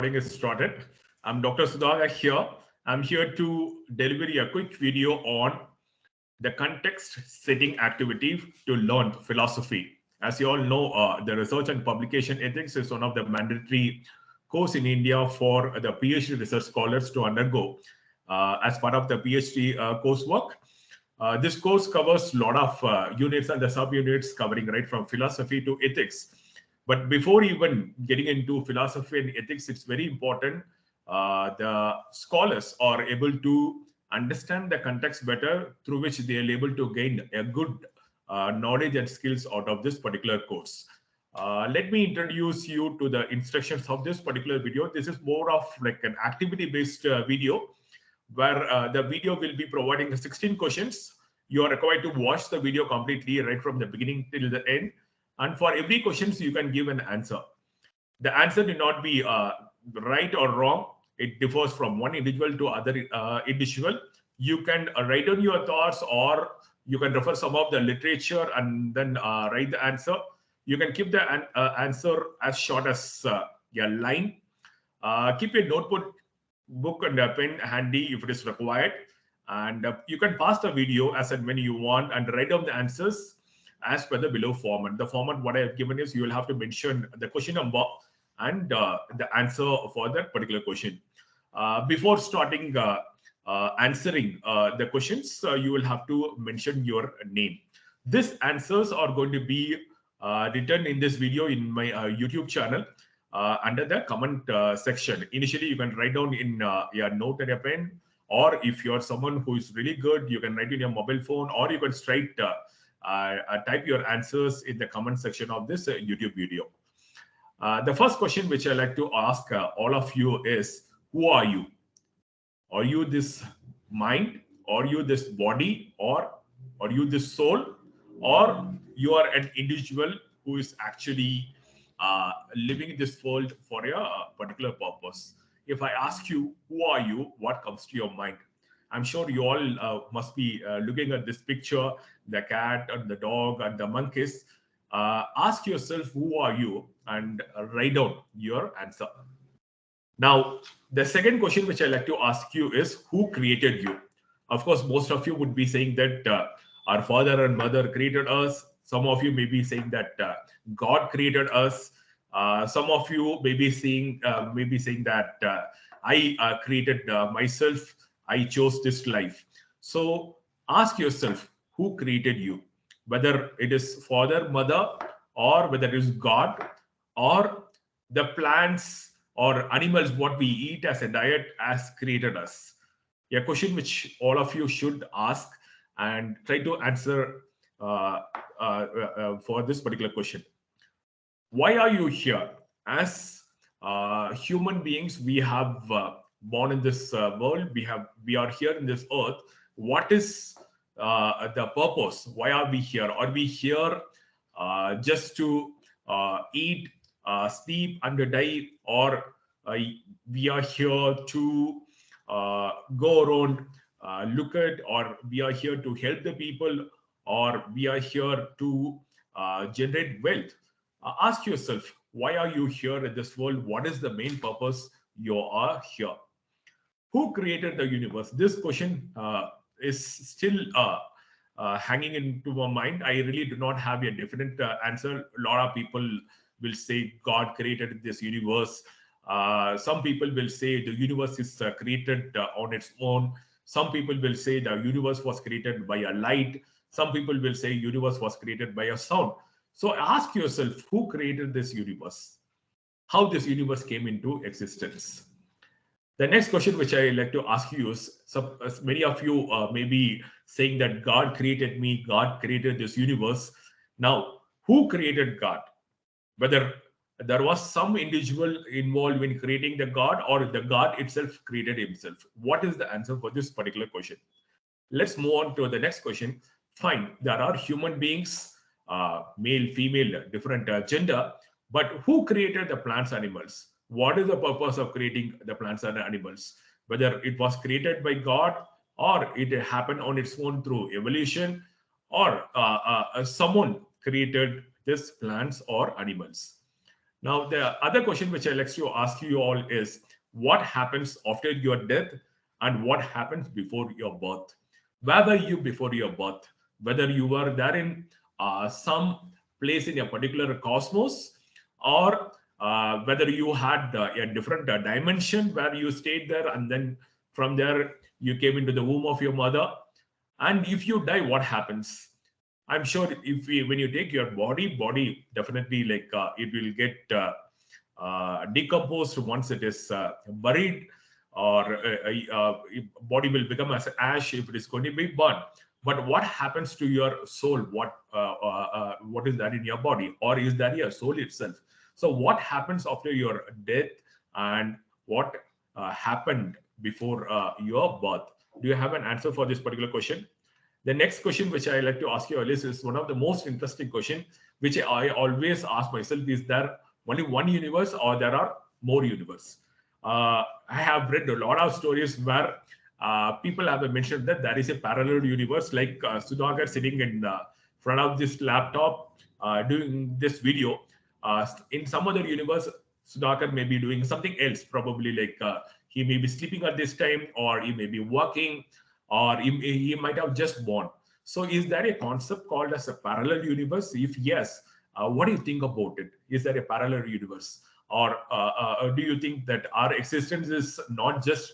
Recording is started. I'm Dr. Sudhakar here. I'm here to deliver a quick video on the context setting activity to learn philosophy. As you all know, the research and publication ethics is one of the mandatory course in India for the PhD research scholars to undergo as part of the PhD coursework. This course covers a lot of units and the subunits covering right from philosophy to ethics. But before even getting into philosophy and ethics, it's very important the scholars are able to understand the context better through which they are able to gain a good knowledge and skills out of this particular course. Let me introduce you to the instructions of this particular video. This is more of like an activity based video where the video will be providing 16 questions. You are required to watch the video completely right from the beginning till the end. And for every questions, you can give an answer. The answer will not be right or wrong. It differs from one individual to other individual. You can write down your thoughts, or you can refer some of the literature and then write the answer. You can keep the answer as short as a line. Keep a notebook book and a pen handy if it is required. And you can pause the video as and when you want and write down the answers as per the below format. The format what I have given is you will have to mention the question number and the answer for that particular question. Before starting answering the questions, you will have to mention your name. These answers are going to be written in this video in my YouTube channel under the comment section. Initially, you can write down in your note and a pen, or if you're someone who is really good, you can write in your mobile phone, or you can straight type your answers in the comment section of this YouTube video. The first question which I like to ask all of you is, who are you? Are you this mind? Are you this body? Or are you this soul? Or you are an individual who is actually living this world for a particular purpose? If I ask you, who are you? What comes to your mind? I'm sure you all must be looking at this picture, the cat and the dog and the monkeys. Ask yourself, who are you? And write down your answer. Now, the second question which I like to ask you is, who created you? Of course, most of you would be saying that our father and mother created us. Some of you may be saying that God created us. Some of you may be saying that I created myself. I chose this life. So ask yourself, who created you? Whether it is father, mother, or whether it is God, or the plants or animals what we eat as a diet has created us. A question which all of you should ask and try to answer for this particular question. Why are you here? As human beings, we have born in this world. We are here in this earth. What is the purpose? Why are we here? Are we here just to eat, sleep, and die, or we are here to go around, look at, or we are here to help the people, or we are here to generate wealth? Ask yourself, why are you here in this world? What is the main purpose you are here? Who created the universe? This question is still hanging into my mind. I really do not have a definite answer. A lot of people will say God created this universe. Some people will say the universe is created on its own. Some people will say the universe was created by a light. Some people will say universe was created by a sound. So ask yourself, who created this universe? How this universe came into existence? The next question which I like to ask you is, many of you may be saying that God created me, God created this universe. Now, who created God? Whether there was some individual involved in creating the God, or the God itself created himself. What is the answer for this particular question? Let's move on to the next question. Fine, there are human beings, male, female, different gender, but who created the plants, animals? What is the purpose of creating the plants and animals? Whether it was created by God, or it happened on its own through evolution, or someone created these plants or animals. Now, the other question which I like to ask you all is, what happens after your death and what happens before your birth? Where were you before your birth? Whether you were there in some place in a particular cosmos, or whether you had a different dimension where you stayed there, and then from there you came into the womb of your mother. And if you die, what happens? I'm sure if when you take your body definitely like it will get decomposed once it is buried, or body will become as ash if it is going to be burned. But what happens to your soul? What is that in your body, or is that your soul itself? So what happens after your death, and what happened before your birth? Do you have an answer for this particular question? The next question which I like to ask you, Alice, is one of the most interesting question, which I always ask myself: is there only one universe, or there are more universe? I have read a lot of stories where people have mentioned that there is a parallel universe, like Sudhakar sitting in front of this laptop doing this video. In some other universe, Sudhakar may be doing something else, probably like he may be sleeping at this time, or he may be working, or he might have just born. So, is there a concept called as a parallel universe? If yes, what do you think about it? Is there a parallel universe, or do you think that our existence is not just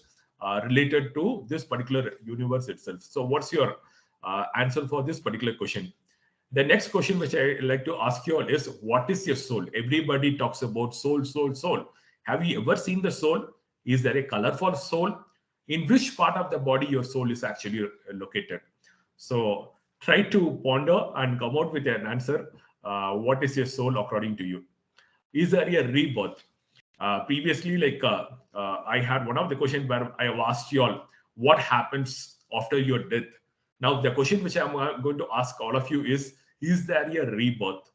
related to this particular universe itself? So, what's your answer for this particular question? The next question which I like to ask you all is, what is your soul? Everybody talks about soul, soul, soul. Have you ever seen the soul? Is there a color for soul? In which part of the body your soul is actually located? So try to ponder and come out with an answer. What is your soul according to you? Is there a rebirth? Previously, like I had one of the questions where I have asked you all, what happens after your death? Now, the question which I'm going to ask all of you is there a rebirth?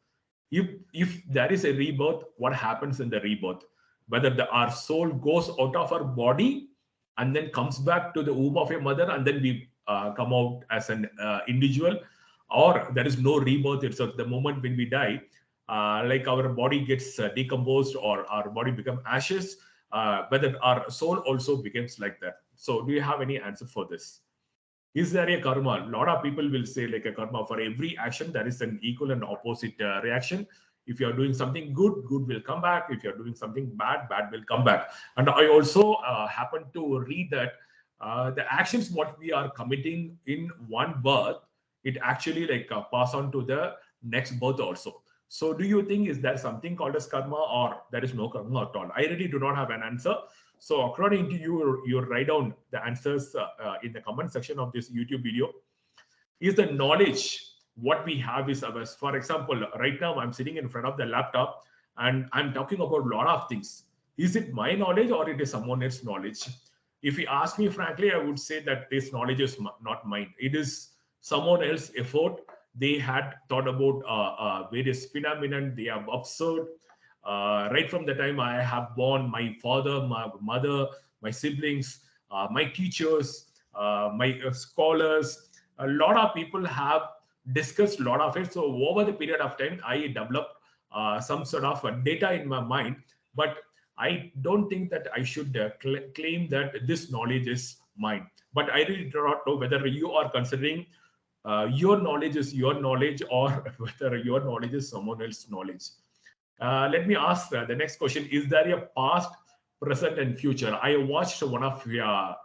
If there is a rebirth, what happens in the rebirth? Whether our soul goes out of our body and then comes back to the womb of your mother, and then we come out as an individual, or there is no rebirth itself. The moment when we die, like our body gets decomposed, or our body become ashes, whether our soul also becomes like that. So do you have any answer for this? Is there a karma? A lot of people will say like a karma. For every action, there is an equal and opposite reaction. If you are doing something good, good will come back. If you are doing something bad, bad will come back. And I also happen to read that the actions what we are committing in one birth, it actually like pass on to the next birth also. So do you think is there something called as karma, or there is no karma at all? I really do not have an answer. So according to you, you write down the answers in the comment section of this YouTube video. Is the knowledge what we have is ours? For example, right now I'm sitting in front of the laptop and I'm talking about a lot of things. Is it my knowledge, or it is someone else's knowledge? If you ask me frankly, I would say that this knowledge is not mine. It is someone else's effort. They had thought about various phenomena they have observed. Right from the time I have born, my father, my mother, my siblings, my teachers, my scholars, a lot of people have discussed a lot of it. So over the period of time, I developed some sort of data in my mind, but I don't think that I should claim that this knowledge is mine. But I really do not know whether you are considering your knowledge is your knowledge, or whether your knowledge is someone else's knowledge. Let me ask the next question. Is there a past, present, and future? I watched one of your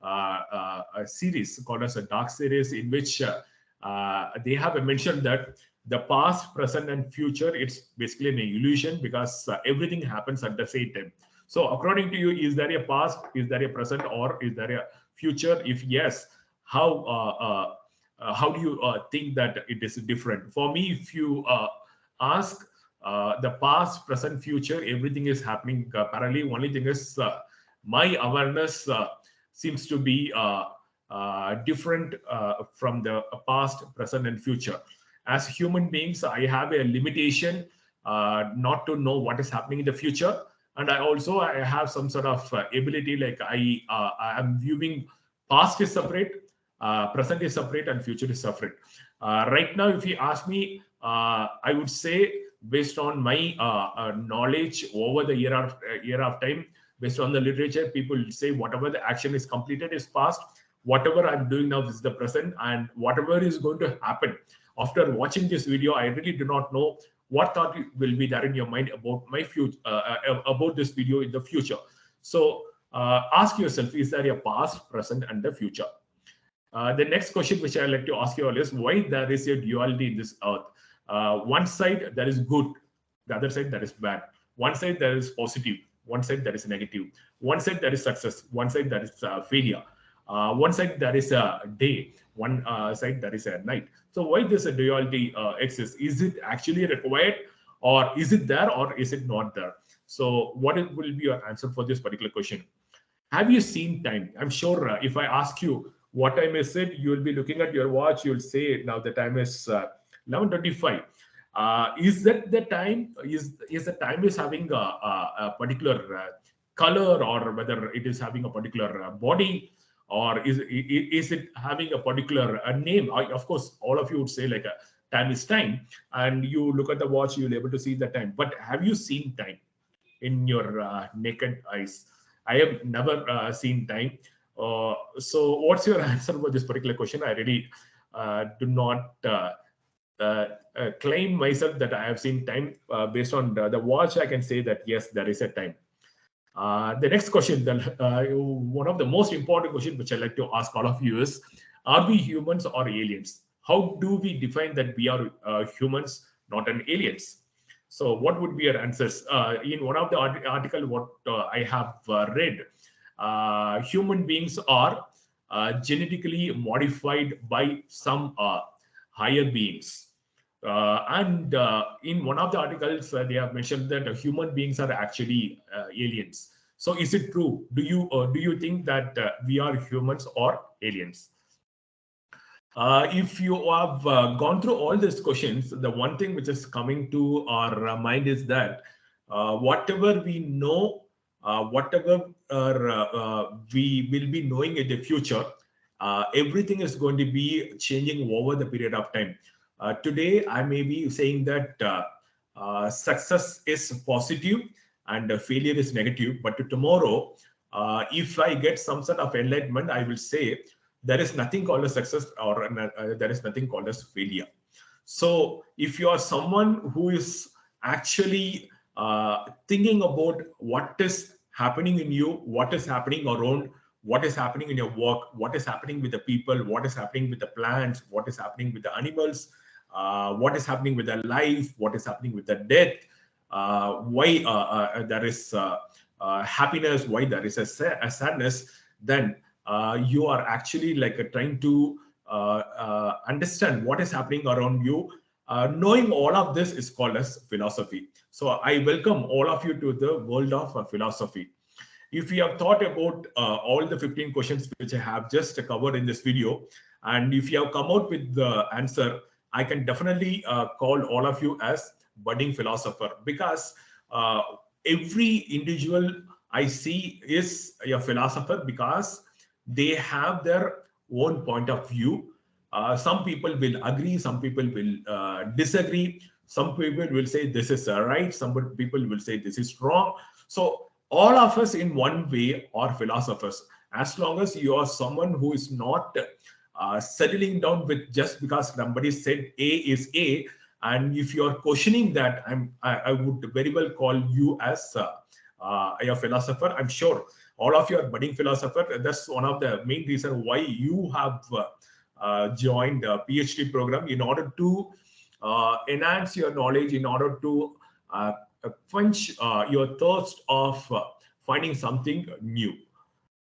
a series called as a dark series, in which they have mentioned that the past, present, and future, it's basically an illusion, because everything happens at the same time. So according to you, is there a past, is there a present, or is there a future? If yes, how do you think that it is different? For me, if you ask the past, present, future, everything is happening parallelly. Only thing is my awareness seems to be different from the past, present, and future. As human beings, I have a limitation not to know what is happening in the future, and I have some sort of ability, like I am viewing past is separate, present is separate, and future is separate. Right now, if you ask me, I would say based on my knowledge over the year of time, based on the literature, people say whatever the action is completed is past, whatever I'm doing now is the present, and whatever is going to happen after watching this video, I really do not know what thought will be there in your mind about my future, about this video in the future. So ask yourself, is there a past, present, and the future? The next question which I like to ask you all is why there is a duality in this earth. One side there is good, the other side there is bad. One side there is positive, one side there is negative. One side there is success, one side there is failure. One side there is a day, one side there is a night. So why this duality exists? Is it actually required, or is it there, or is it not there? So what will be your answer for this particular question? Have you seen time? I'm sure if I ask you what time is it, you will be looking at your watch. You'll say now the time is 11:25. Is that the time? Is the time is having a particular color, or whether it is having a particular body, or is it having a particular name? Of course, all of you would say like time is time, and you look at the watch, you'll be able to see the time. But have you seen time in your naked eyes? I have never seen time. So what's your answer for this particular question? I really do not claim myself that I have seen time. Based on the watch, I can say that yes, there is a time. The next question, one of the most important questions which I like to ask all of you is, are we humans or aliens? How do we define that we are humans, not an aliens? So what would be your answers? In one of the article what I have read, human beings are genetically modified by some higher beings. And in one of the articles, they have mentioned that human beings are actually aliens. So is it true? Do you think that we are humans or aliens? If you have gone through all these questions, the one thing which is coming to our mind is that whatever we know, whatever we will be knowing in the future, everything is going to be changing over the period of time. Today, I may be saying that success is positive and failure is negative. But tomorrow, if I get some sort of enlightenment, I will say there is nothing called as success, or there is nothing called as failure. So if you are someone who is actually thinking about what is happening in you, what is happening around, what is happening in your work, what is happening with the people, what is happening with the plants, what is happening with the animals, what is happening with the life, what is happening with the death, why there is happiness, why there is a sadness, then you are actually like trying to understand what is happening around you. Knowing all of this is called as philosophy. So I welcome all of you to the world of philosophy. If you have thought about all the 15 questions which I have just covered in this video, and if you have come out with the answer, I can definitely call all of you as budding philosopher, because every individual I see is a philosopher because they have their own point of view. Some people will agree, some people will disagree, some people will say this is right, some people will say this is wrong. So all of us in one way are philosophers, as long as you are someone who is not settling down with just because somebody said A is A. And if you are questioning that, I would very well call you as a philosopher. I'm sure all of you are budding philosopher. That's one of the main reasons why you have joined a PhD program, in order to enhance your knowledge, in order to quench your thirst of finding something new.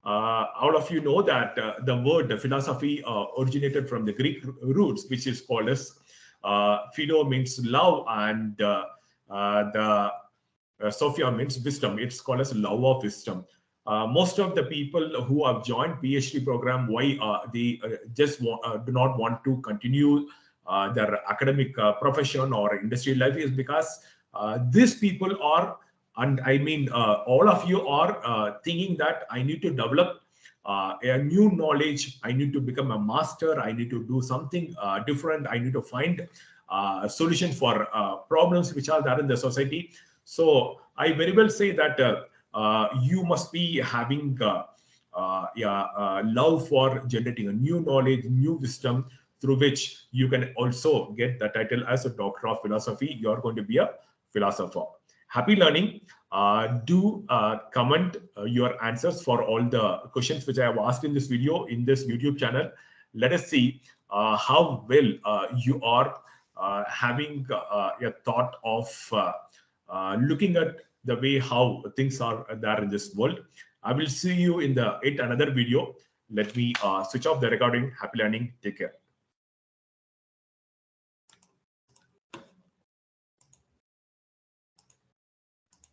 All of you know that the word philosophy originated from the Greek roots, which is called as philo means love, and the Sophia means wisdom. It's called as love of wisdom. Most of the people who have joined PhD program, why they just do not want to continue their academic profession or industry life, is because these people are, and I mean all of you are thinking that I need to develop a new knowledge, I need to become a master, I need to do something different, I need to find solution for problems which are there in the society. So I very well say that you must be having love for generating a new knowledge, new wisdom, through which you can also get the title as a Doctor of Philosophy. You're going to be a philosopher. Happy learning. Do comment your answers for all the questions which I have asked in this video, in this YouTube channel. Let us see how well you are having a thought of looking at the way how things are there in this world. I will see you in the another video. Let me switch off the recording. Happy learning. Take care.